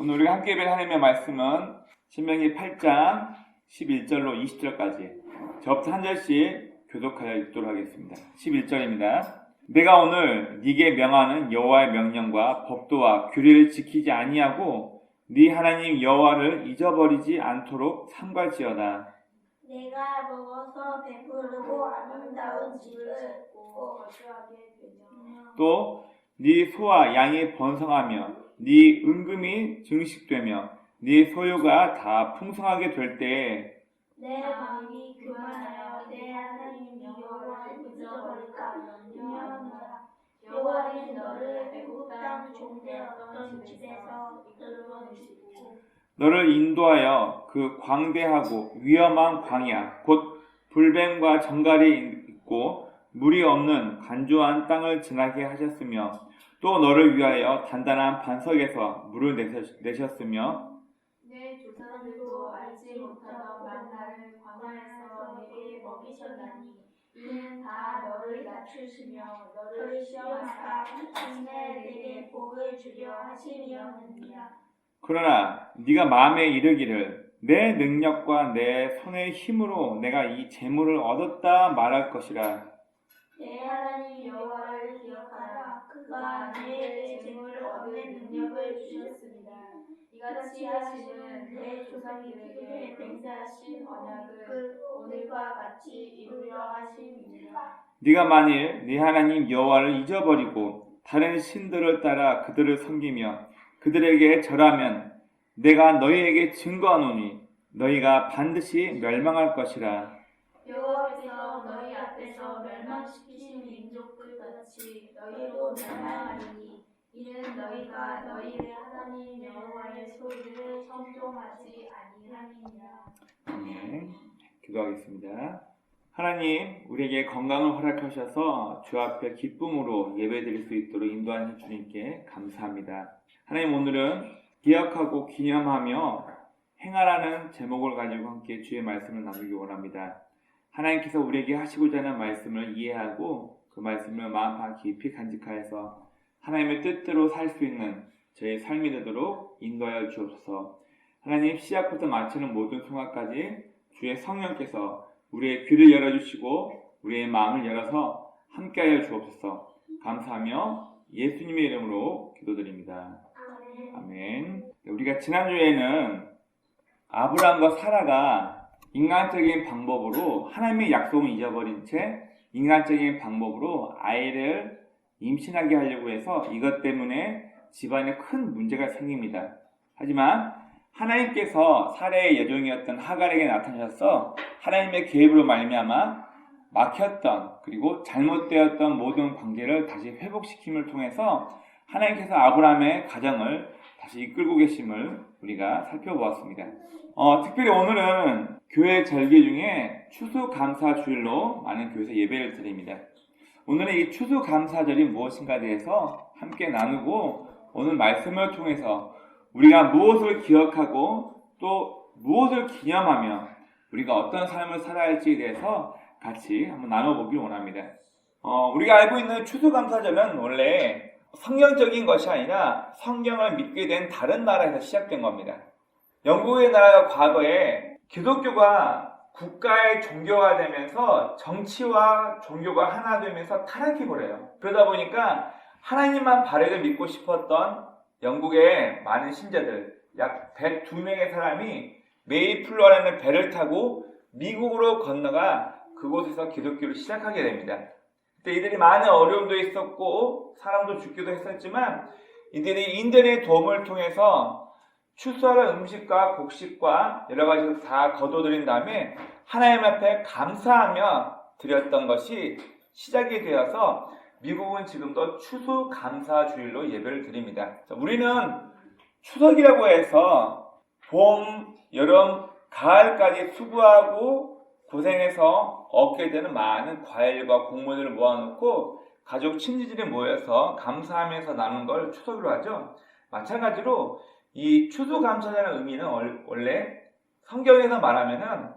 오늘 우리가 함께 읽을 하나님의 말씀은 신명기 8장 11절로 20절까지 저부터 한 절씩 교독하여 읽도록 하겠습니다. 11절입니다. 내가 오늘 네게 명하는 여호와의 명령과 법도와 규례를 지키지 아니하고 네 하나님 여호와를 잊어버리지 않도록 삼갈지어다. 내가 먹어서 배부르고 아름다운 집을 짓고 거주하게 되며 또 네 소와 양이 번성하며 네 은금이 증식되며 네 소유가 다 풍성하게 될 때에 내 마음이 교만하여 내 하나님 여호와를 잊어버릴까 염려하노라. 여호와는 너를 애굽 땅 종되었던 집에서 이끌어 주시고 너를 인도하여 그 광대하고 위험한 광야 곧 불뱀과 정갈이 있고 물이 없는 간조한 땅을 지나게 하셨으며 또 너를 위하여 단단한 반석에서 물을 내셨으며 내 조상들도 알지 못하던 만나를 광야에서 내게 먹이셨나니 이는 다 너를 낮추시며 너를 시험하사 마침내 내게 복을 주려 하심이었느니라. 그러나 네가 마음에 이르기를 내 능력과 내 손의 힘으로 내가 이 재물을 얻었다 말할 것이라. 내 하나님 여호와를 기억하라. 그가 내게 재물을 얻는 능력을 주셨습니다. 이같이 하시는 내 조상들에게 맹세하신 언약을 오늘과 같이 이루려 하심이니라. 네가 만일 네 하나님 여호와를 잊어버리고 다른 신들을 따라 그들을 섬기며 그들에게 절하면 내가 너희에게 증거하노니 너희가 반드시 멸망할 것이라. 여호와께서 너희 앞에서 멸망시키신 민족들 같이 너희도 멸망하리니 이는 너희가 너희의 하나님 여호와의 소리를 청종하지 아니함이니라. 아멘. 기도하겠습니다. 하나님, 우리에게 건강을 허락하셔서 주 앞에 기쁨으로 예배드릴 수 있도록 인도하신 주님께 감사합니다. 하나님, 오늘은 기억하고 기념하며 행하라는 제목을 가지고 함께 주의 말씀을 나누기 원합니다. 하나님께서 우리에게 하시고자 하는 말씀을 이해하고 그 말씀을 마음 깊이 간직하여서 하나님의 뜻대로 살 수 있는 저의 삶이 되도록 인도하여 주옵소서. 하나님, 시작부터 마치는 모든 순간까지 주의 성령께서 우리의 귀를 열어주시고 우리의 마음을 열어서 함께하여 주옵소서. 감사하며 예수님의 이름으로 기도드립니다. 아멘. 우리가 지난주에는 아브라함과 사라가 인간적인 방법으로 하나님의 약속을 잊어버린 채 인간적인 방법으로 아이를 임신하게 하려고 해서 이것 때문에 집안에 큰 문제가 생깁니다. 하지만 하나님께서 사라의 여종이었던 하갈에게 나타나셔서 하나님의 계획으로 말미암아 막혔던 그리고 잘못되었던 모든 관계를 다시 회복시킴을 통해서 하나님께서 아브라함의 가정을 다시 이끌고 계심을 우리가 살펴보았습니다. 특별히 오늘은 교회 절기 중에 추수감사주일로 많은 교회에서 예배를 드립니다. 오늘은 이 추수감사절이 무엇인가에 대해서 함께 나누고 오늘 말씀을 통해서 우리가 무엇을 기억하고 또 무엇을 기념하며 우리가 어떤 삶을 살아야 할지에 대해서 같이 한번 나눠보길 원합니다. 우리가 알고 있는 추수감사절은 원래 성경적인 것이 아니라 성경을 믿게 된 다른 나라에서 시작된 겁니다. 영국의 나라가 과거에 기독교가 국가의 종교가 되면서 정치와 종교가 하나 되면서 타락해버려요. 그러다 보니까 하나님만 바르게 믿고 싶었던 영국의 많은 신자들, 약 102명의 사람이 메이플러라는 배를 타고 미국으로 건너가 그곳에서 기독교를 시작하게 됩니다. 그때 이들이 많은 어려움도 있었고 사람도 죽기도 했었지만 이들이 인터넷 도움을 통해서 추수하는 음식과 곡식과 여러 가지를 다 거둬들인 다음에 하나님 앞에 감사하며 드렸던 것이 시작이 되어서 미국은 지금도 추수감사주일로 예배를 드립니다. 우리는 추석이라고 해서 봄, 여름, 가을까지 수고하고 고생해서 얻게 되는 많은 과일과 곡물들을 모아놓고 가족 친지들이 모여서 감사하면서 나눈 걸 추석으로 하죠. 마찬가지로 이 추수감사라는 의미는 원래 성경에서 말하면은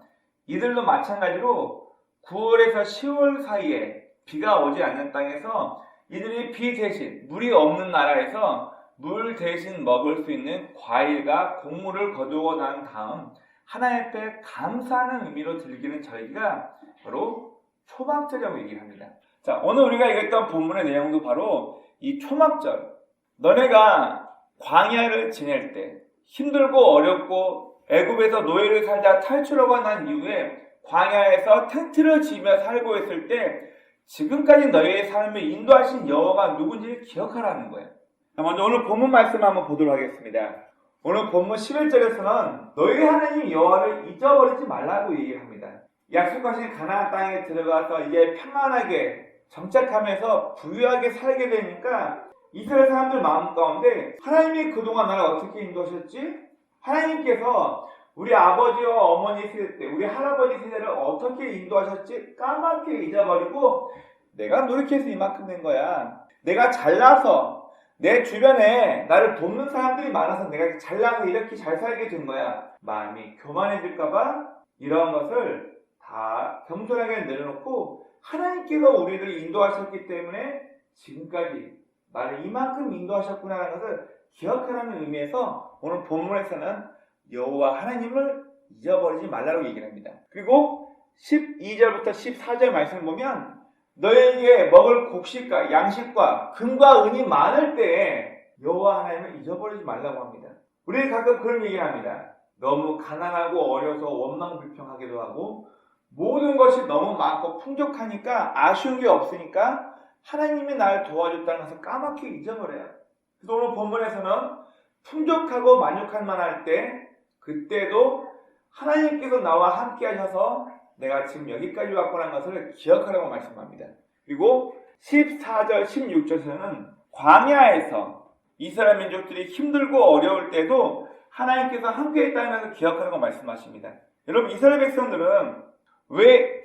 이들도 마찬가지로 9월에서 10월 사이에 비가 오지 않는 땅에서 이들이 비 대신 물이 없는 나라에서 물 대신 먹을 수 있는 과일과 곡물을 거두고 난 다음 하나님 앞에 감사하는 의미로 즐기는 절기가 바로 초막절이라고 얘기를 합니다. 자, 오늘 우리가 읽었던 본문의 내용도 바로 이 초막절. 너네가 광야를 지낼 때 힘들고 어렵고 애굽에서 노예를 살다 탈출하고 난 이후에 광야에서 텐트를 지으며 살고 있을 때 지금까지 너희의 삶을 인도하신 여호와가 누군지를 기억하라는 거예요. 먼저 오늘 본문 말씀 한번 보도록 하겠습니다. 오늘 본문 11절에서는 너희 하나님 여호와를 잊어버리지 말라고 얘기합니다. 약속하신 가나안 땅에 들어가서 이제 평안하게 정착하면서 부유하게 살게 되니까 이스라엘 사람들 마음 가운데 하나님이 그동안 나를 어떻게 인도하셨지? 하나님께서 우리 아버지와 어머니 세대 때 우리 할아버지 세대를 어떻게 인도하셨지? 까맣게 잊어버리고 내가 노력해서 이만큼 된 거야. 내가 잘나서 내 주변에 나를 돕는 사람들이 많아서 내가 잘나서 이렇게 잘 살게 된 거야. 마음이 교만해질까봐 이런 것을 다 겸손하게 내려놓고 하나님께서 우리를 인도하셨기 때문에 지금까지 나를 이만큼 인도하셨구나라는 것을 기억하라는 의미에서 오늘 본문에서는 여호와 하나님을 잊어버리지 말라고 얘기를 합니다. 그리고 12절부터 14절 말씀을 보면 너희에게 먹을 곡식과 양식과 금과 은이 많을 때에 여호와 하나님을 잊어버리지 말라고 합니다. 우리는 가끔 그런 얘기를 합니다. 너무 가난하고 어려서 원망불평하기도 하고 모든 것이 너무 많고 풍족하니까 아쉬운 게 없으니까 하나님이 나를 도와줬다는 것을 까맣게 잊어버려요. 그래서 오늘 본문에서는 풍족하고 만족할 만할 때 그때도 하나님께서 나와 함께 하셔서 내가 지금 여기까지 왔구나 하는 것을 기억하라고 말씀합니다. 그리고 14절, 16절에서는 광야에서 이스라엘 민족들이 힘들고 어려울 때도 하나님께서 함께 했다는 것을 기억하라고 말씀하십니다. 여러분 이스라엘 백성들은 왜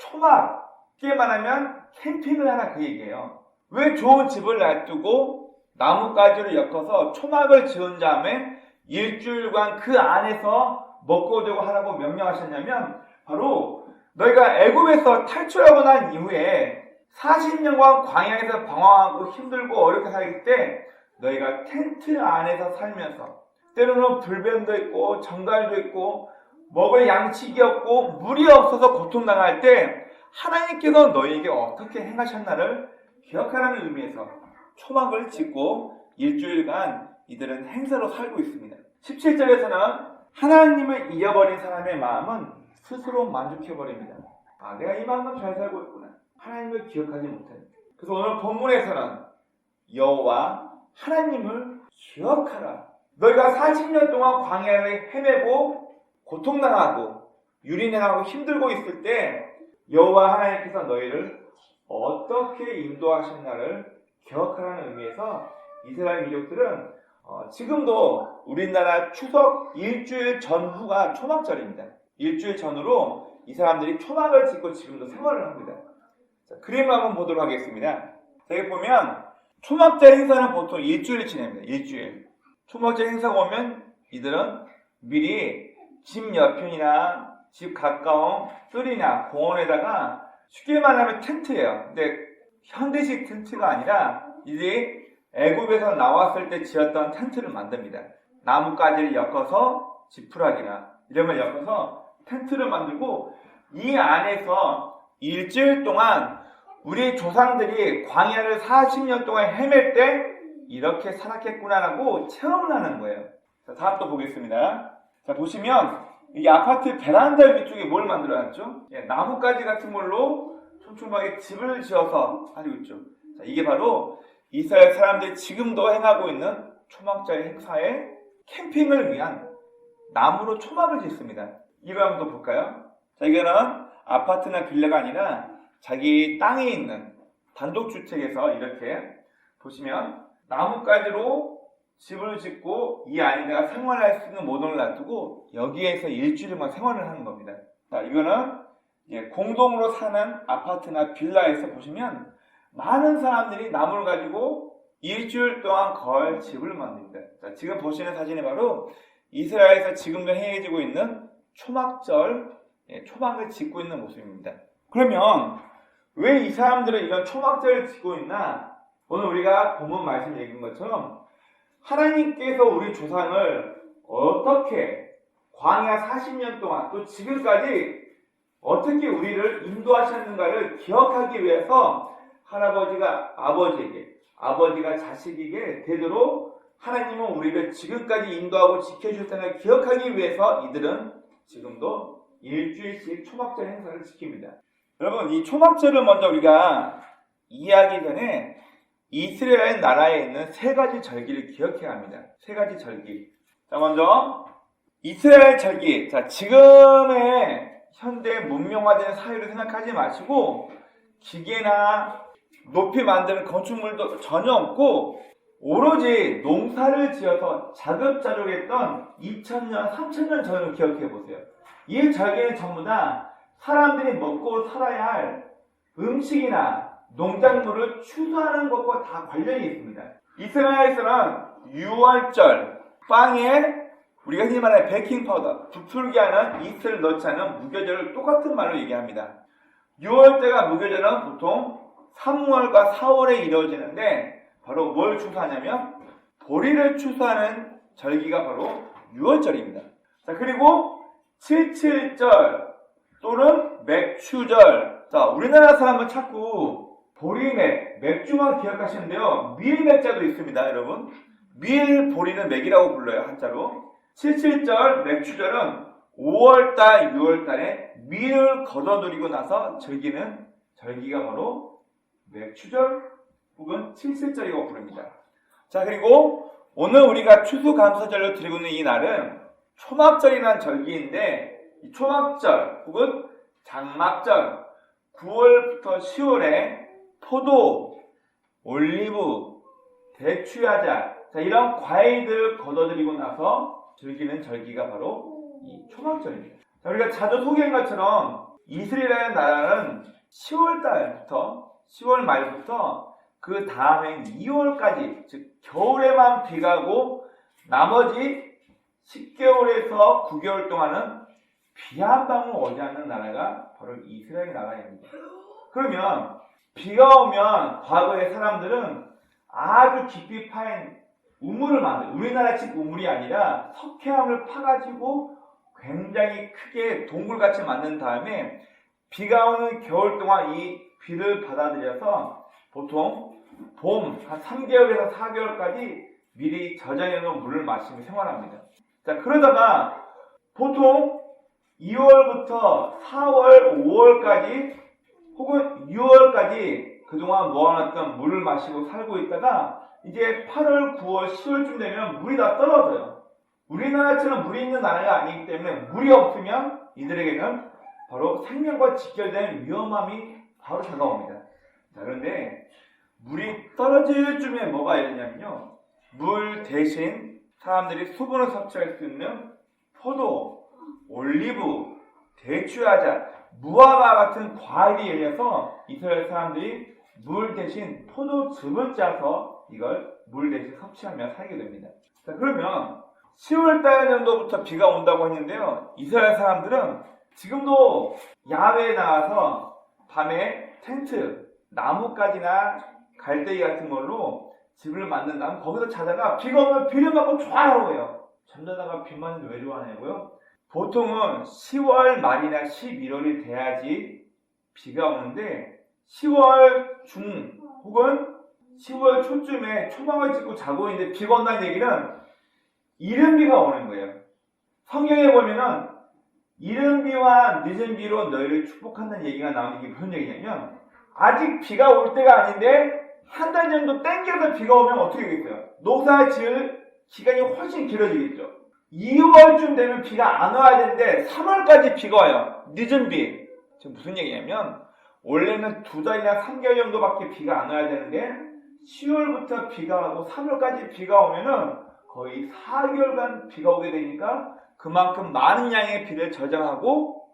쉽게 말하면 캠핑을 하나 그 얘기예요. 왜 좋은 집을 놔두고 나뭇가지를 엮어서 초막을 지은 다음에 일주일간 그 안에서 먹고 되고 하라고 명령하셨냐면 바로 너희가 애굽에서 탈출하고 난 이후에 40년간 광야에서 방황하고 힘들고 어렵게 살기 때 너희가 텐트 안에서 살면서 때로는 불뱀도 있고 정갈도 있고 먹을 양식이 없고 물이 없어서 고통당할 때 하나님께서 너희에게 어떻게 행하셨나를 기억하라는 의미에서 초막을 짓고 일주일간 이들은 행사로 살고 있습니다. 17절에서는 하나님을 잊어버린 사람의 마음은 스스로 만족해버립니다. 아, 내가 이만큼 잘 살고 있구나. 하나님을 기억하지 못합니다. 그래서 오늘 본문에서는 여호와 하나님을 기억하라. 너희가 40년 동안 광야를 헤매고 고통당하고 유린행하고 힘들고 있을 때 여호와 하나님께서 너희를 어떻게 인도하셨나를 기억하라는 의미에서 이스라엘 민족들은 지금도 우리나라 추석 일주일 전후가 초막절입니다. 일주일 전후로 이 사람들이 초막을 짓고 지금도 생활을 합니다. 자, 그림을 한번 보도록 하겠습니다. 자, 여기 보면 초막절 행사는 보통 일주일 지냅니다. 일주일. 초막절 행사가 오면 이들은 미리 집 옆이나 집 가까운 뜰이나 공원에다가 쉽게 말하면 텐트예요. 근데 현대식 텐트가 아니라 이들이 애굽에서 나왔을 때 지었던 텐트를 만듭니다. 나뭇가지를 엮어서 지푸라기나 이런 걸 엮어서 텐트를 만들고 이 안에서 일주일 동안 우리 조상들이 광야를 40년 동안 헤맬 때 이렇게 살았겠구나라고 체험을 하는 거예요. 자, 다음 또 보겠습니다. 자, 보시면 이 아파트 베란다 위쪽에 뭘 만들어놨죠? 나뭇가지 같은 걸로 촘촘하게 집을 지어서 살고 있죠. 자, 이게 바로 이스라엘 사람들이 지금도 행하고 있는 초막절 행사에 캠핑을 위한 나무로 초막을 짓습니다. 이거 한번 더 볼까요? 자, 이거는 아파트나 빌라가 아니라 자기 땅에 있는 단독주택에서 이렇게 보시면 나뭇가지로 집을 짓고 이 안에다가 생활할 수 있는 모던을 놔두고 여기에서 일주일만 생활을 하는 겁니다. 자, 이거는 공동으로 사는 아파트나 빌라에서 보시면 많은 사람들이 나무를 가지고 일주일 동안 걸 집을 만듭니다. 자, 지금 보시는 사진이 바로 이스라엘에서 지금도 행해지고 있는 초막절, 초막을 짓고 있는 모습입니다. 그러면 왜 이 사람들은 이런 초막절을 짓고 있나? 오늘 우리가 본문 말씀 읽은 것처럼 하나님께서 우리 조상을 어떻게 광야 40년 동안 또 지금까지 어떻게 우리를 인도하셨는가를 기억하기 위해서 할아버지가 아버지에게, 아버지가 자식에게 되도록 하나님은 우리를 지금까지 인도하고 지켜주셨다는 걸 기억하기 위해서 이들은 지금도 일주일씩 초막절 행사를 지킵니다. 여러분, 이 초막절을 먼저 우리가 이해하기 전에 이스라엘 나라에 있는 세 가지 절기를 기억해야 합니다. 세 가지 절기. 자, 먼저 이스라엘 절기. 자, 지금의 현대 문명화된 사회를 생각하지 마시고 기계나 높이 만드는 건축물도 전혀 없고 오로지 농사를 지어서 자급자족했던 2000년, 3000년 전을 기억해 보세요. 이 절기는 전부 다 사람들이 먹고 살아야 할 음식이나 농작물을 추수하는 것과 다 관련이 있습니다. 이스라엘에서는 6월절 빵에 우리가 흔히 말하는 베이킹 파우더, 부풀게 하는 이스트를 넣지 않은 무교절을 똑같은 말로 얘기합니다. 6월절과 무교절은 보통 3월과 4월에 이루어지는데 바로 뭘 추수하냐면 보리를 추수하는 절기가 바로 6월절입니다. 자, 그리고 77절 또는 맥추절. 자, 우리나라 사람은 자꾸 보리맥, 맥주만 기억하시는데요. 밀맥자도 있습니다, 여러분. 밀, 보리는 맥이라고 불러요, 한자로. 77절, 맥추절은 5월달, 6월달에 밀을 걷어들이고 나서 즐기는 절기가 바로 맥추절 혹은 77절이라고 부릅니다. 자, 그리고 오늘 우리가 추수감사절로 드리고 있는 이 날은 초막절이라는 절기인데 이 초막절 혹은 장막절 9월부터 10월에 포도, 올리브, 대추야자 자, 이런 과일들을 걷어들이고 나서 즐기는 절기가 바로 이 초막절입니다. 자, 우리가 자주 소개한 것처럼 이스라엘 나라는 10월달부터 10월 말부터 그 다음엔 2월까지 즉 겨울에만 비가 오고 나머지 10개월에서 9개월 동안은 비 한 방울 오지 않는 나라가 바로 이스라엘 나라입니다. 그러면 비가 오면 과거의 사람들은 아주 깊이 파인 우물을 만들어요. 우리나라식 우물이 아니라 석회암을 파가지고 굉장히 크게 동굴같이 만든 다음에 비가 오는 겨울 동안 이 비를 받아들여서 보통 봄 한 3개월에서 4개월까지 미리 저장해 놓은 물을 마시며 생활합니다. 자, 그러다가 보통 2월부터 4월, 5월까지 혹은 6월까지 그동안 모아놨던 물을 마시고 살고 있다가 이제 8월, 9월, 10월쯤 되면 물이 다 떨어져요. 우리나라처럼 물이 있는 나라가 아니기 때문에 물이 없으면 이들에게는 바로 생명과 직결된 위험함이 바로 다가옵니다. 자, 그런데 물이 떨어질 쯤에 뭐가 일어나냐면요. 물 대신 사람들이 수분을 섭취할 수 있는 포도, 올리브, 대추야자, 무화과 같은 과일이 열려서 이스라엘 사람들이 물 대신 포도즙을 짜서 이걸 물 대신 섭취하며 살게 됩니다. 자, 그러면 10월달 정도부터 비가 온다고 했는데요. 이스라엘 사람들은 지금도 야외에 나가서 밤에 텐트, 나뭇가지나 갈대기 같은 걸로 집을 만든 다음 거기서 자다가 비가 오면 비를 맞고 좋아하고 해요. 잠자다가 비 맞는데 왜 좋아하냐고요? 보통은 10월 말이나 11월이 돼야지 비가 오는데 10월 중 혹은 10월 초쯤에 초막을 짓고 자고 있는데 비가 온다는 얘기는 이른 비가 오는 거예요. 성경에 보면은 이른 비와 늦은 비로 너희를 축복한다는 얘기가 나오는 게 무슨 얘기냐면 아직 비가 올 때가 아닌데 한 달 정도 땡겨서 비가 오면 어떻게 되겠어요? 농사 지을 기간이 훨씬 길어지겠죠. 2월쯤 되면 비가 안 와야 되는데 3월까지 비가 와요. 늦은 비. 지금 무슨 얘기냐면 원래는 2달이나 3개월 정도밖에 비가 안 와야 되는데 10월부터 비가 오고 3월까지 비가 오면은 거의 4개월간 비가 오게 되니까 그만큼 많은 양의 비를 저장하고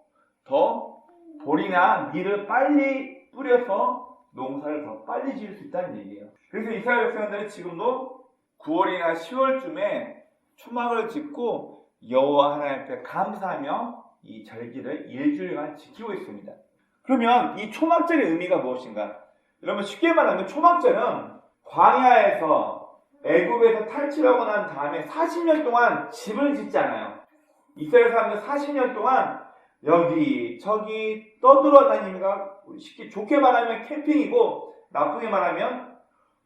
더 보리나 밀을 빨리 뿌려서 농사를 더 빨리 지을 수 있다는 얘기예요. 그래서 이스라엘 백성들은 지금도 9월이나 10월쯤에 초막을 짓고 여호와 하나님 앞에 감사하며 이 절기를 일주일간 지키고 있습니다. 그러면 이 초막절의 의미가 무엇인가? 여러분 쉽게 말하면 초막절은 광야에서 애굽에서 탈출하고 난 다음에 40년 동안 집을 짓지 않아요. 이스라엘 사람들 40년 동안 여기 저기 떠돌아다니니까 쉽게 좋게 말하면 캠핑이고 나쁘게 말하면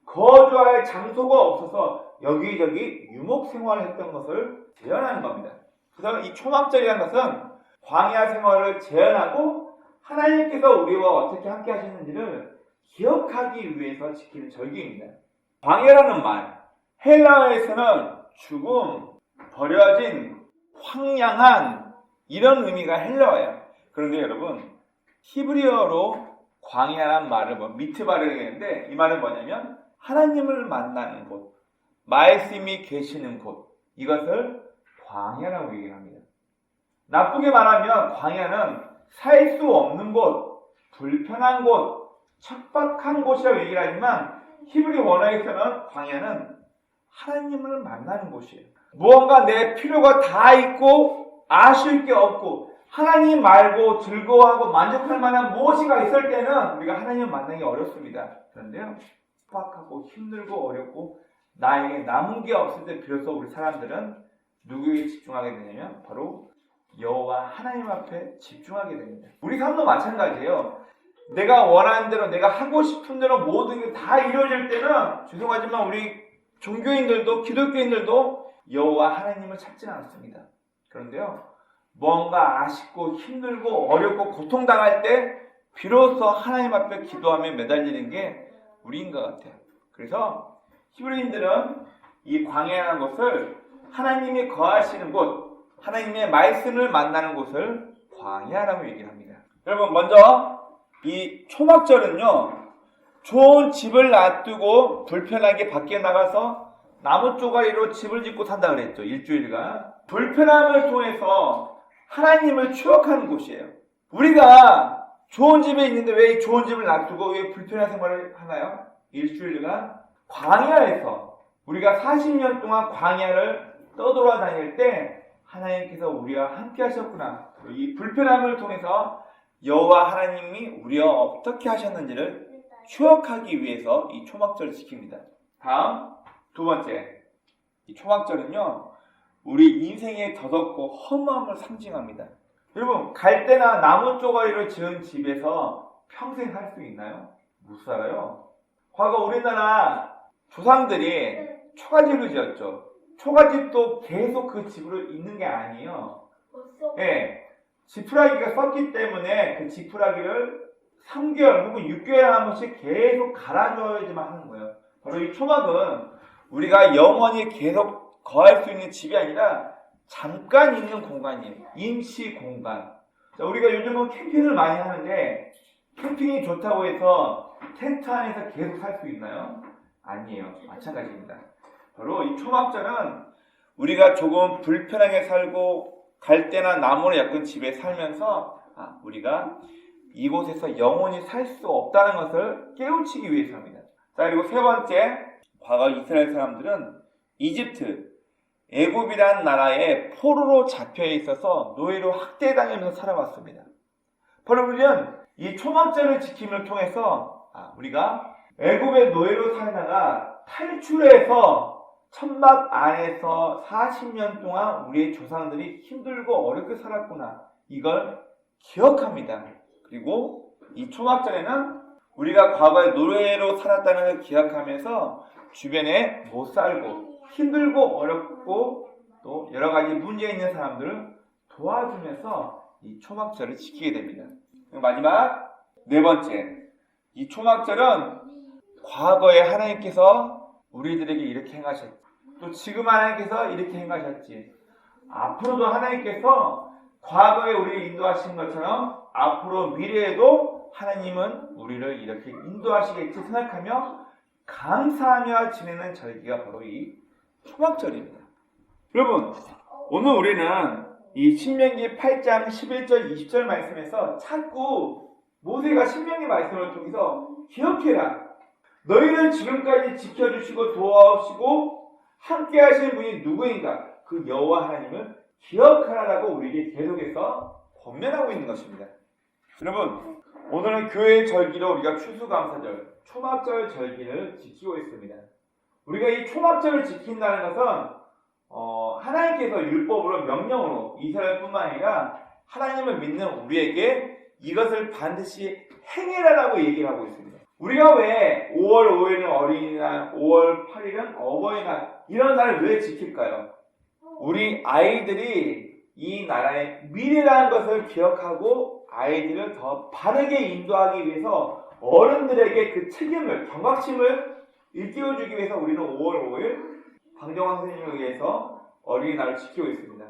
거주할 장소가 없어서 여기저기 유목 생활을 했던 것을 재현하는 겁니다. 그래서 이 초막절이라는 것은 광야 생활을 재현하고 하나님께서 우리와 어떻게 함께 하셨는지를 기억하기 위해서 지키는 절기입니다. 광야라는 말, 헬라어에서는 죽음, 버려진, 황량한 이런 의미가 헬라어예요. 그런데 여러분 히브리어로 광야란 말을 미트바를 했는데 이 말은 뭐냐면 하나님을 만나는 곳, 말씀이 계시는 곳, 이것을 광야라고 얘기합니다. 나쁘게 말하면 광야는 살 수 없는 곳, 불편한 곳, 척박한 곳이라고 얘기를 하지만 히브리 원어에서는 광야는 하나님을 만나는 곳이에요. 무언가 내 필요가 다 있고 아쉬울 게 없고 하나님 말고 즐거워하고 만족할 만한 무엇이가 있을 때는 우리가 하나님을 만나기 어렵습니다. 그런데요, 척박하고 힘들고 어렵고 나에게 남은 게 없을 때 비로소 우리 사람들은 누구에게 집중하게 되냐면 바로 여호와 하나님 앞에 집중하게 됩니다. 우리 삶도 마찬가지예요. 내가 원하는 대로 내가 하고 싶은 대로 모든 게 다 이루어질 때는 죄송하지만 우리 종교인들도 기독교인들도 여호와 하나님을 찾지는 않습니다. 그런데요, 뭔가 아쉽고 힘들고 어렵고 고통당할 때 비로소 하나님 앞에 기도하며 매달리는 게 우리인 것 같아요. 그래서 히브리인들은 이 광야라는 것을 하나님이 거하시는 곳, 하나님의 말씀을 만나는 곳을 광야라고 얘기를 합니다. 여러분, 먼저 이 초막절은요, 좋은 집을 놔두고 불편하게 밖에 나가서 나무 쪼가리로 집을 짓고 산다 그랬죠. 일주일간. 불편함을 통해서 하나님을 추억하는 곳이에요. 우리가 좋은 집에 있는데 왜 좋은 집을 놔두고 왜 불편한 생활을 하나요? 일주일간 광야에서 우리가 40년 동안 광야를 떠돌아다닐 때 하나님께서 우리와 함께 하셨구나. 이 불편함을 통해서 여호와 하나님이 우리와 어떻게 하셨는지를 추억하기 위해서 이 초막절을 지킵니다. 다음 두 번째, 이 초막절은요, 우리 인생의 더덥고 허무함을 상징합니다. 여러분, 갈대나 나무 쪼가리로 지은 집에서 평생 살 수 있나요? 못 살아요. 과거 우리나라 조상들이 초가집을 지었죠. 초가집도 계속 그 집으로 있는 게 아니에요. 네, 지푸라기가 썼기 때문에 그 지푸라기를 3개월 혹은 6개월에 한 번씩 계속 갈아줘야지만 하는 거예요. 바로 이 초막은 우리가 영원히 계속 거할 수 있는 집이 아니라 잠깐 있는 공간이에요. 임시 공간. 자, 우리가 요즘은 캠핑을 많이 하는데 캠핑이 좋다고 해서 텐트 안에서 계속 살 수 있나요? 아니에요. 마찬가지입니다. 바로 이 초막절은 우리가 조금 불편하게 살고 갈대나 나무를 엮은 집에 살면서 우리가 이곳에서 영원히 살 수 없다는 것을 깨우치기 위해서입니다. 자, 그리고 세 번째, 과거 이스라엘 사람들은 이집트, 애굽이라는 나라에 포로로 잡혀 있어서 노예로 학대당하면서 살아왔습니다. 바로 우리는 이 초막절을 지킴을 통해서 우리가 애굽의 노예로 살다가 탈출해서 천막 안에서 40년 동안 우리의 조상들이 힘들고 어렵게 살았구나, 이걸 기억합니다. 그리고 이 초막절에는 우리가 과거에 노예로 살았다는 걸 기억하면서 주변에 못 살고 힘들고 어렵고 또 여러 가지 문제 있는 사람들을 도와주면서 이 초막절을 지키게 됩니다. 마지막 네 번째, 이 초막절은 과거에 하나님께서 우리들에게 이렇게 행하셨지, 또 지금 하나님께서 이렇게 행하셨지, 앞으로도 하나님께서 과거에 우리를 인도하신 것처럼 앞으로 미래에도 하나님은 우리를 이렇게 인도하시겠지 생각하며 감사하며 지내는 절기가 바로 이 초막절입니다. 여러분, 오늘 우리는 이 신명기 8장 11절 20절 말씀에서 자꾸 모세가 신명기 말씀을 통해서 기억해라, 너희를 지금까지 지켜주시고 도와주시고 함께 하신 분이 누구인가, 그 여호와 하나님을 기억하라라고 우리에게 계속해서 권면하고 있는 것입니다. 여러분, 오늘은 교회의 절기로 우리가 추수감사절, 초막절 절기를 지키고 있습니다. 우리가 이 초막절을 지킨다는 것은 하나님께서 율법으로 명령으로 이스라엘뿐만 아니라 하나님을 믿는 우리에게 이것을 반드시 행해라라고 얘기를 하고 있습니다. 우리가 왜 5월 5일은 어린이날, 5월 8일은 어버이날 이런 날을 왜 지킬까요? 우리 아이들이 이 나라의 미래라는 것을 기억하고 아이들을 더 바르게 인도하기 위해서 어른들에게 그 책임을, 경각심을 일깨워주기 위해서 우리는 5월 5일 방정환 선생님을 위해서 어린이날을 지키고 있습니다.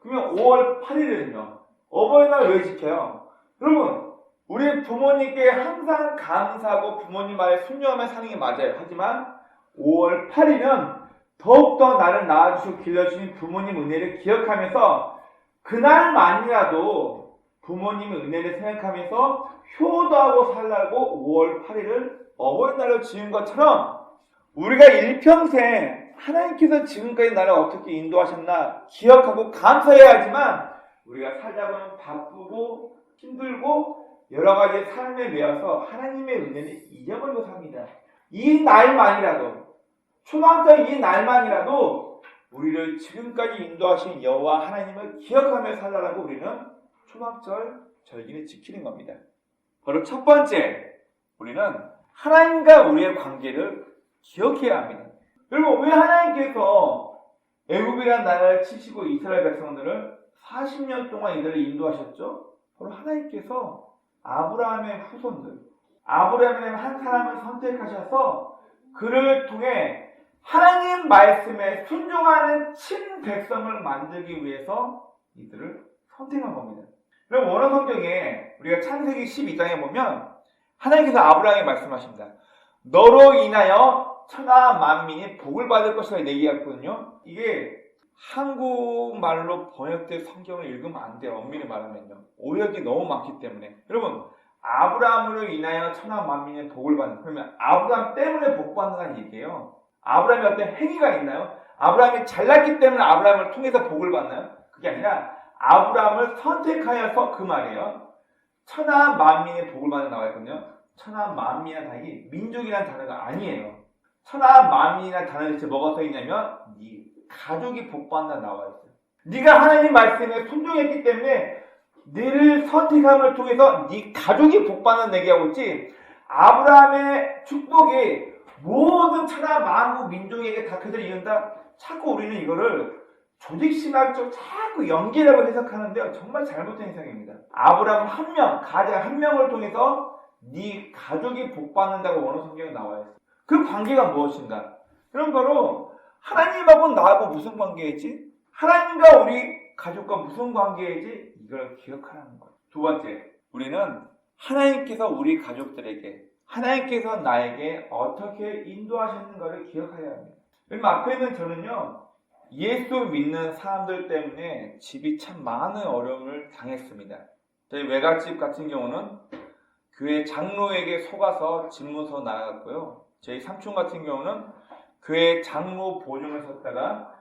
그러면 5월 8일은요? 어버이날 왜 지켜요? 여러분, 우리 부모님께 항상 감사하고 부모님 말에 순종하며 사는 게 맞아요. 하지만 5월 8일은 더욱더 나를 낳아주시고 길러주신 부모님 은혜를 기억하면서 그날만이라도 부모님의 은혜를 생각하면서 효도하고 살라고 5월 8일을 어버이날로 지은 것처럼 우리가 일평생 하나님께서 지금까지 나를 어떻게 인도하셨나 기억하고 감사해야 하지만 우리가 살다 보면 바쁘고 힘들고 여러 가지 삶에 매여서 하나님의 은혜를 잊어버리고 삽니다. 이 날만이라도 초막절 이 날만이라도 우리를 지금까지 인도하신 여호와 하나님을 기억하며 살라고 우리는 초막절 절기를 지키는 겁니다. 바로 첫 번째, 우리는 하나님과 우리의 관계를 기억해야 합니다. 여러분, 왜 하나님께서 애굽이라는 나라를 치시고 이스라엘 백성들을 40년 동안 이들을 인도하셨죠? 바로 하나님께서 아브라함의 후손들, 아브라함의 한 사람을 선택하셔서 그를 통해 하나님 말씀에 순종하는 친백성을 만들기 위해서 이들을 선택한 겁니다. 그럼 원어 성경에 우리가 창세기 12장에 보면 하나님께서 아브라함에게 말씀하십니다. 너로 인하여 천하 만민이 복을 받을 것이라 얘기했거든요. 이게 한국말로 번역된 성경을 읽으면 안 돼요. 엄밀히 말하면요. 오역이 너무 많기 때문에. 여러분, 아브라함으로 인하여 천하 만민의 복을 받는, 그러면 아브라함 때문에 복 받는다는 얘기예요. 아브라함이 어떤 행위가 있나요? 아브라함이 잘났기 때문에 아브라함을 통해서 복을 받나요? 그게 아니라 아브라함을 선택하여서 그 말이에요. 천하 만민의 복을 받는 나와 있거든요. 천하 만민이라는 단어가 민족이라는 단어가 아니에요. 천하 만민이라는 단어 대체 뭐가 써 있냐면 네 가족이 복받는다 나와 있어요. 네가 하나님 말씀에 순종했기 때문에 너를 선택함을 통해서 네 가족이 복받는 얘기하고 있지 아브라함의 축복이 모든 천하 만국 민족에게 다 그대로 이른다. 자꾸 우리는 이거를 조직신학적 자꾸 연계라고 해석하는데요. 정말 잘못된 해석입니다. 아브라함 한 명, 가장 한 명을 통해서 네 가족이 복받는다고 원어 성경에 나와 있어요. 그 관계가 무엇인가? 그럼 바로 하나님하고 나하고 무슨 관계이지? 하나님과 우리 가족과 무슨 관계이지? 이걸 기억하라는 거예요. 두 번째, 우리는 하나님께서 우리 가족들에게 하나님께서 나에게 어떻게 인도하셨는가를 기억해야 합니다. 여러분 앞에는 저는요 예수 믿는 사람들 때문에 집이 참 많은 어려움을 당했습니다. 저희 외갓집 같은 경우는 교회 장로에게 속아서 집무소 나갔고요. 저희 삼촌 같은 경우는 교회 장로 보증을 섰다가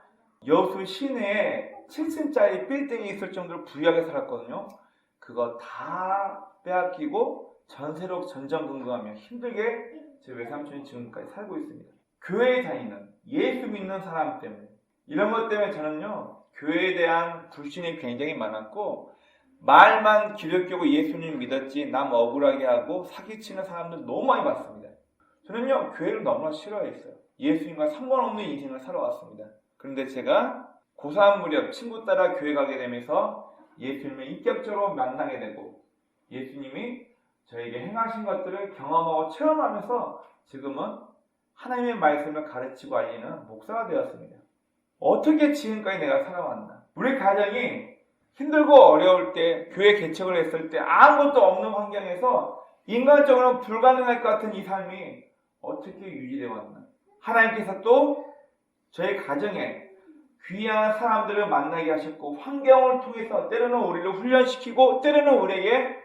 여수 시내에 7층짜리 빌딩이 있을 정도로 부유하게 살았거든요. 그거 다 빼앗기고 전세로 전전긍긍하며 힘들게 제 외삼촌이 지금까지 살고 있습니다. 교회에 다니는 예수 믿는 사람 때문에 이런 것 때문에 저는요 교회에 대한 불신이 굉장히 많았고 말만 기독교고 예수님 믿었지 남 억울하게 하고 사기치는 사람들 너무 많이 봤습니다. 저는요 교회를 너무나 싫어했어요. 예수님과 상관없는 인생을 살아왔습니다. 그런데 제가 고3 무렵 친구 따라 교회 가게 되면서 예수님을 인격적으로 만나게 되고 예수님이 저에게 행하신 것들을 경험하고 체험하면서 지금은 하나님의 말씀을 가르치고 알리는 목사가 되었습니다. 어떻게 지금까지 내가 살아왔나? 우리 가정이 힘들고 어려울 때 교회 개척을 했을 때 아무것도 없는 환경에서 인간적으로는 불가능할 것 같은 이 삶이 어떻게 유지되어 왔나? 하나님께서 또 저희 가정에 귀한 사람들을 만나게 하셨고 환경을 통해서 때로는 우리를 훈련시키고 때로는 우리에게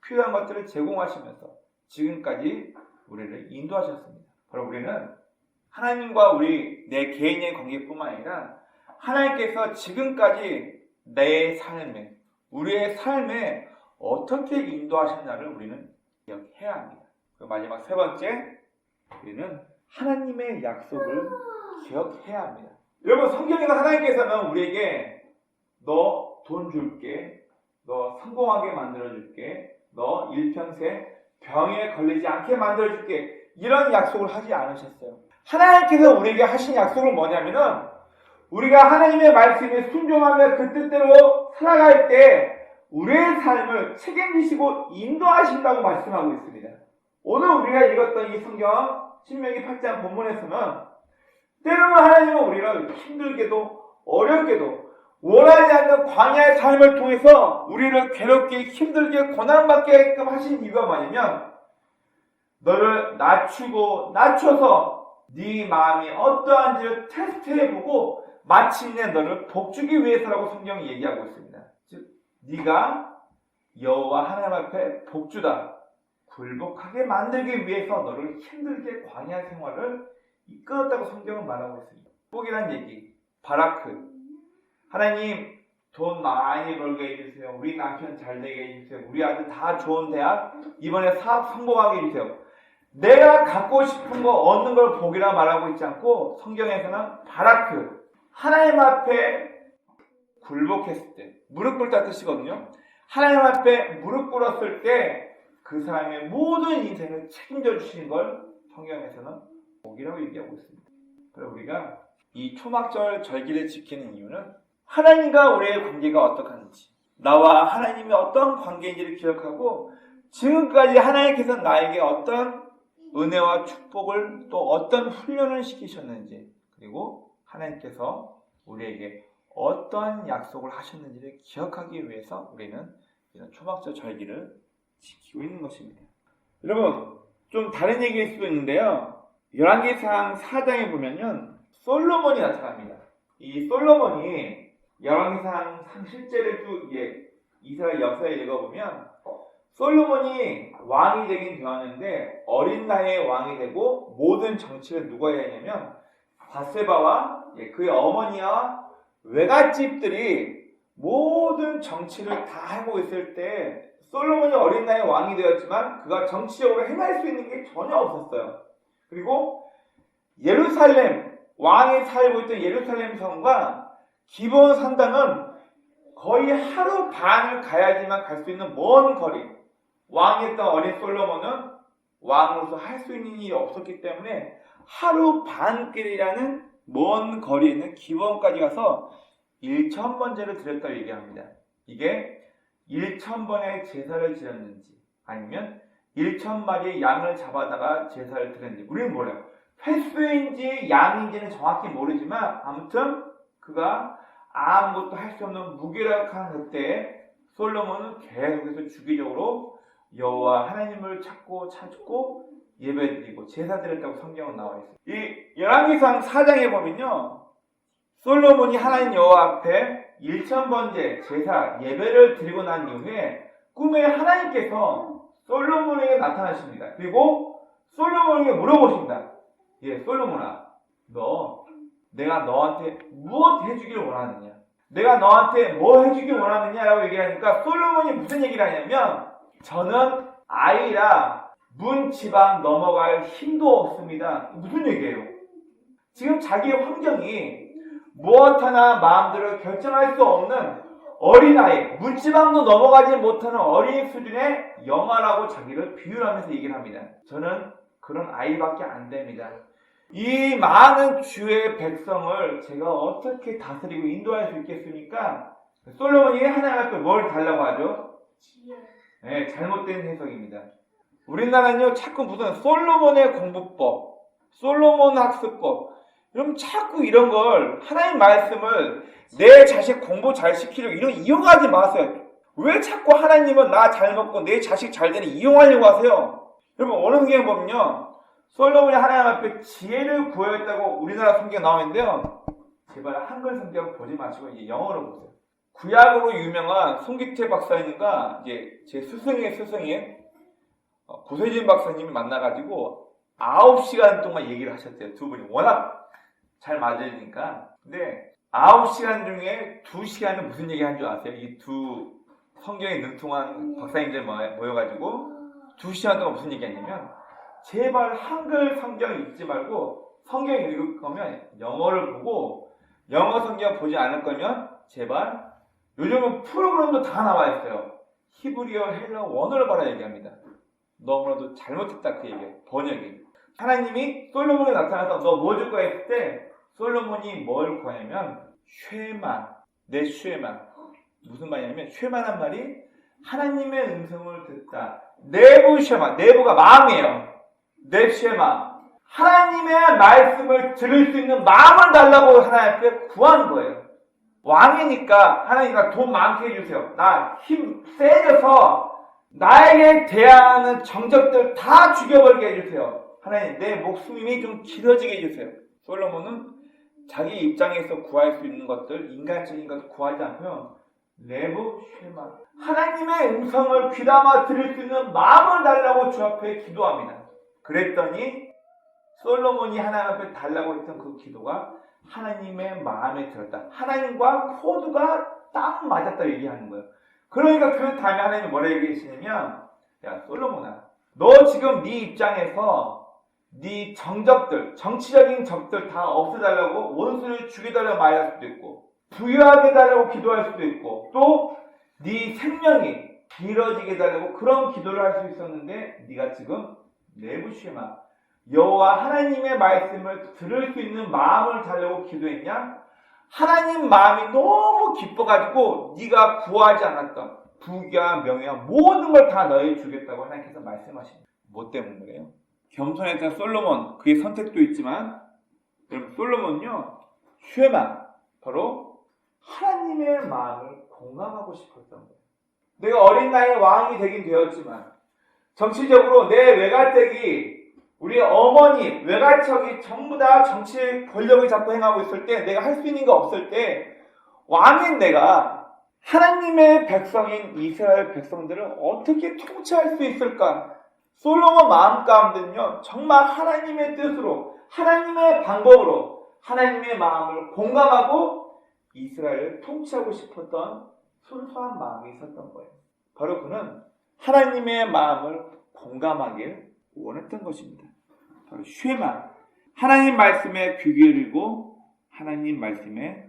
필요한 것들을 제공하시면서 지금까지 우리를 인도하셨습니다. 바로 우리는 하나님과 내 개인의 관계뿐만 아니라 하나님께서 지금까지 내 삶에 우리의 삶에 어떻게 인도하셨나를 우리는 기억해야 합니다. 그리고 마지막 세 번째, 우리는 하나님의 약속을 기억해야 합니다. 여러분, 성경에서 하나님께서는 우리에게 너 돈 줄게, 너 성공하게 만들어줄게, 너 일평생 병에 걸리지 않게 만들어줄게, 이런 약속을 하지 않으셨어요. 하나님께서 우리에게 하신 약속은 뭐냐면은 우리가 하나님의 말씀에 순종하며 그 뜻대로 살아갈 때 우리의 삶을 책임지시고 인도하신다고 말씀하고 있습니다. 오늘 우리가 읽었던 이 성경 신명기 8장 본문에서는 때로는 하나님은 우리를 힘들게도 어렵게도 원하지 않는 광야의 삶을 통해서 우리를 괴롭게 힘들게 고난받게끔 하신 이유가 뭐냐면 너를 낮춰서 네 마음이 어떠한지를 테스트해보고 마침내 너를 복주기 위해서라고 성경이 얘기하고 있습니다. 즉 네가 여호와 하나님 앞에 복주다, 굴복하게 만들기 위해서 너를 힘들게 광야 생활을 이끌었다고 성경은 말하고 있습니다. 복이란 얘기, 바라크, 하나님 돈 많이 벌게 해주세요. 우리 남편 잘 되게 해주세요. 우리 아들 다 좋은 대학 이번에 사업 성공하게 해주세요. 내가 갖고 싶은 거 얻는 걸 복이라 말하고 있지 않고 성경에서는 바라크, 하나님 앞에 굴복했을 때, 무릎 꿇다 뜻이거든요. 하나님 앞에 무릎 꿇었을 때 그 사람의 모든 인생을 책임져 주시는 걸 성경에서는 복이라고 얘기하고 있습니다. 그래서 우리가 이 초막절 절기를 지키는 이유는 하나님과 우리의 관계가 어떡한지, 나와 하나님이 어떤 관계인지를 기억하고 지금까지 하나님께서 나에게 어떤 은혜와 축복을 또 어떤 훈련을 시키셨는지, 그리고 하나님께서 우리에게 어떤 약속을 하셨는지를 기억하기 위해서 우리는 이런 초막절 절기를 지키고 있는 것입니다. 여러분, 좀 다른 얘기일 수도 있는데요. 열왕기상 4장에 보면요, 솔로몬이 나타납니다. 이 솔로몬이 열왕기상 실제를 쭉 이스라엘 역사에 읽어보면 솔로몬이 왕이 되긴 되었는데 어린 나이에 왕이 되고 모든 정치를 누가 해야 하냐면 바세바와 그의 어머니와 외갓집들이 모든 정치를 다 하고 있을 때 솔로몬이 어린 나이에 왕이 되었지만 그가 정치적으로 행할 수 있는 게 전혀 없었어요. 그리고 예루살렘, 왕이 살고 있던 예루살렘 성과 기브온 산당은 거의 하루 반을 가야지만 갈 수 있는 먼 거리. 왕이었던 어린 솔로몬은 왕으로서 할 수 있는 일이 없었기 때문에 하루 반길이라는 먼 거리에 있는 기브온까지 가서 1000번제를 드렸다고 얘기합니다. 이게 1000번의 제사를 지냈는지 아니면 1000마리의 양을 잡아다가 제사를 드렸는지 우리는 몰라요. 횟수인지 양인지는 정확히 모르지만 아무튼 그가 아무것도 할 수 없는 무기력한 그때 솔로몬은 계속해서 주기적으로 여호와 하나님을 찾고 예배드리고 제사드렸다고 성경은 나와 있어요. 이 열왕기상 4장에 보면요, 솔로몬이 하나님 여호와 앞에 1000번제 제사 예배를 드리고 난 이후에 꿈에 하나님께서 솔로몬에게 나타나십니다. 그리고 솔로몬에게 물어보십니다. 솔로몬아, 내가 너한테 무엇 해주길 원하느냐? 내가 너한테 뭐 해주길 원하느냐라고 얘기하니까 솔로몬이 무슨 얘기를 하냐면 저는 아이라 문 지방 넘어갈 힘도 없습니다. 무슨 얘기예요? 지금 자기의 환경이 무엇 하나 마음대로 결정할 수 없는 어린아이, 문지방도 넘어가지 못하는 어린 수준의 영아라고 자기를 비유하면서 얘기를 합니다. 저는 그런 아이밖에 안 됩니다. 이 많은 주의 백성을 제가 어떻게 다스리고 인도할 수 있겠습니까? 솔로몬이 하나님 앞에 뭘 달라고 하죠? 네, 잘못된 해석입니다. 우리나라는요, 자꾸 무슨 솔로몬의 공부법, 솔로몬 학습법, 그럼 자꾸 이런 걸 하나님 말씀을 내 자식 공부 잘 시키려고 이용하지 마세요. 왜 자꾸 하나님은 나 잘 먹고 내 자식 잘 되는 이용하려고 하세요? 여러분, 어느 성경에 보면요, 솔로몬이 하나님 앞에 지혜를 구했다고 우리나라 성경에 나오는데요, 제발 한글 성경 보지 마시고 이제 영어로 보세요. 구약으로 유명한 송기태 박사님과 이제 제 스승인 고세진 박사님이 만나가지고 9시간 동안 얘기를 하셨대요. 두 분이 워낙 잘 맞으니까. 근데 9시간 중에 2시간은 무슨 얘기 한 줄 아세요? 이 두 성경에 능통한 박사님들 모여가지고 2시간 동안 무슨 얘기 했냐면 제발 한글 성경 읽지 말고 성경 읽을 거면 영어를 보고 영어 성경 보지 않을 거면 제발 요즘은 프로그램도 다 나와 있어요. 히브리어, 헬라어 원어를 봐라 얘기합니다. 너무나도 잘못했다 그 얘기예요. 번역이. 하나님이 솔로몬에 나타나서 너 뭐 줄 거야 했을 때 솔로몬이 뭘 구하냐면 쉐마, 내 쉐마. 무슨 말이냐면 쉐마란 말이 하나님의 음성을 듣다. 내부 쉐마, 내부가 마음이에요. 내 쉐마. 하나님의 말씀을 들을 수 있는 마음을 달라고 하나님 앞에 구하는 거예요. 왕이니까 하나님 나 돈 많게 해주세요. 나 힘 세져서 나에게 대하는 정적들 다 죽여버리게 해주세요. 하나님 내 목숨이 좀 길어지게 해주세요. 솔로몬은 자기 입장에서 구할 수 있는 것들, 인간적인 것을 구하지 않고요. 내부 쉐마. 하나님의 음성을 귀담아 들을 수 있는 마음을 달라고 주 앞에 기도합니다. 그랬더니 솔로몬이 하나님 앞에 달라고 했던 그 기도가 하나님의 마음에 들었다. 하나님과 코드가 딱 맞았다 얘기하는 거예요. 그러니까 그 다음에 하나님이 뭐라 얘기하시냐면 야 솔로몬아 너 지금 네 입장에서 네 정적들 정치적인 적들 다 없애달라고 원수를 죽여달라고 말할 수도 있고 부유하게 해달라고 기도할 수도 있고 또 네 생명이 길어지게 해달라고 그런 기도를 할 수 있었는데 네가 지금 내부 쉐마 여호와 하나님의 말씀을 들을 수 있는 마음을 달라고 기도했냐? 하나님 마음이 너무 기뻐가지고 네가 구하지 않았던 부귀와 명예와 모든 걸 다 너에게 주겠다고 하나님께서 말씀하십니다. 뭐 때문에 그래요? 겸손했던 솔로몬 그의 선택도 있지만 여러분 솔로몬은요 쉐마 바로 하나님의 마음을 공감하고 싶었던 거예요. 내가 어린 나이에 왕이 되긴 되었지만 정치적으로 내 외가댁이 우리 어머니, 외가척이 전부 다 정치의 권력을 잡고 행하고 있을 때 내가 할 수 있는 게 없을 때 왕인 내가 하나님의 백성인 이스라엘 백성들을 어떻게 통치할 수 있을까? 솔로몬 마음 가운데는요 정말 하나님의 뜻으로 하나님의 방법으로 하나님의 마음을 공감하고 이스라엘을 통치하고 싶었던 순수한 마음이 있었던 거예요. 바로 그는 하나님의 마음을 공감하길 원했던 것입니다. 바로 쉐마. 하나님 말씀에 귀 기울이고 하나님 말씀에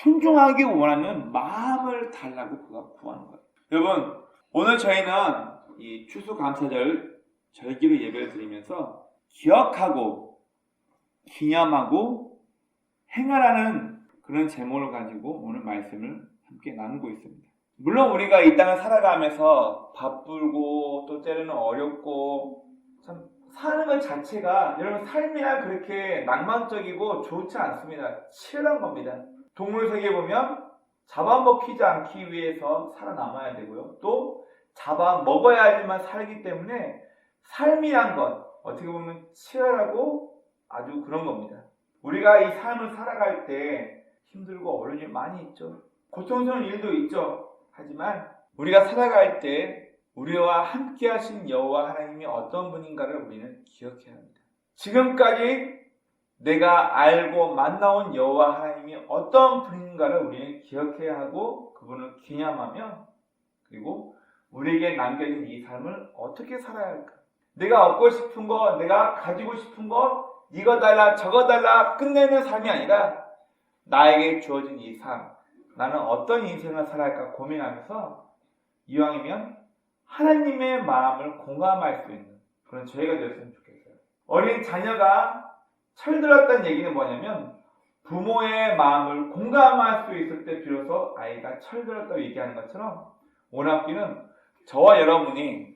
순종하기 원하는 마음을 달라고 그가 구하는 거예요. 여러분 오늘 저희는 이 추수감사절 절기로 예배를 드리면서 기억하고 기념하고 행하라는 그런 제목을 가지고 오늘 말씀을 함께 나누고 있습니다. 물론 우리가 이 땅을 살아가면서 바쁘고 또 때로는 어렵고 참 사는 것 자체가 여러분 삶이란 그렇게 낭만적이고 좋지 않습니다. 치열한 겁니다. 동물 세계 보면 잡아먹히지 않기 위해서 살아남아야 되고요. 또 잡아먹어야지만 살기 때문에 삶이란 것 어떻게 보면 치열하고 아주 그런 겁니다. 우리가 이 삶을 살아갈 때 힘들고 어려운 일 많이 있죠. 고통스러운 일도 있죠. 하지만 우리가 살아갈 때 우리와 함께 하신 여호와 하나님이 어떤 분인가를 우리는 기억해야 합니다. 지금까지 내가 알고 만나온 여호와 하나님이 어떤 분인가를 우리는 기억해야 하고 그분을 기념하며 그리고 우리에게 남겨진 이 삶을 어떻게 살아야 할까? 내가 얻고 싶은 것, 내가 가지고 싶은 것, 이거 달라 저거 달라 끝내는 삶이 아니라 나에게 주어진 이 삶, 나는 어떤 인생을 살아야 할까 고민하면서 이왕이면 하나님의 마음을 공감할 수 있는 그런 저희가 되었으면 좋겠어요. 어린 자녀가 철들었다는 얘기는 뭐냐면 부모의 마음을 공감할 수 있을 때 비로소 아이가 철들었다고 얘기하는 것처럼 오락기는 저와 여러분이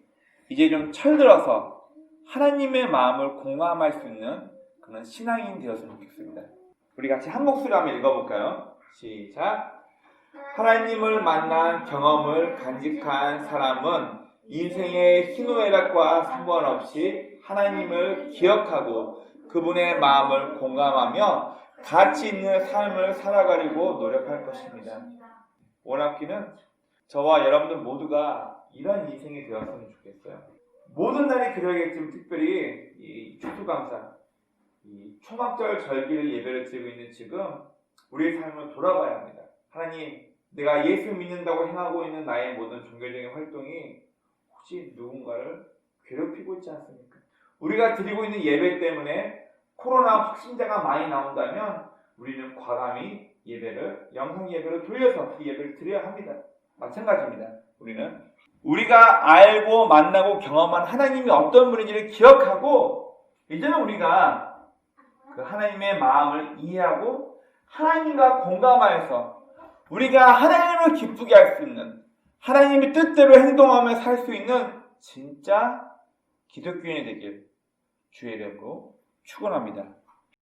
이제 좀 철들어서 하나님의 마음을 공감할 수 있는 그런 신앙인 되었으면 좋겠습니다. 우리 같이 한 목소리로 한번 읽어볼까요? 시작! 하나님을 만난 경험을 간직한 사람은 인생의 희노애락과 상관없이 하나님을 기억하고 그분의 마음을 공감하며 가치 있는 삶을 살아가려고 노력할 것입니다. 원합기는 저와 여러분들 모두가 이런 인생이 되었으면 좋겠어요. 모든 날이 그러겠지만 특별히 이 추수감사, 이 초막절 절기를 예배를 드리고 있는 지금 우리의 삶을 돌아봐야 합니다. 하나님, 내가 예수 믿는다고 행하고 있는 나의 모든 종교적인 활동이 혹시 누군가를 괴롭히고 있지 않습니까? 우리가 드리고 있는 예배 때문에 코로나 확진자가 많이 나온다면 우리는 과감히 영상 예배로 돌려서 그 예배를 드려야 합니다. 마찬가지입니다. 우리가 알고 만나고 경험한 하나님이 어떤 분인지를 기억하고 이제는 우리가 그 하나님의 마음을 이해하고 하나님과 공감하여서 우리가 하나님을 기쁘게 할 수 있는, 하나님의 뜻대로 행동하며 살 수 있는 진짜 기독교인이 되길 주의 이름으로 축원합니다.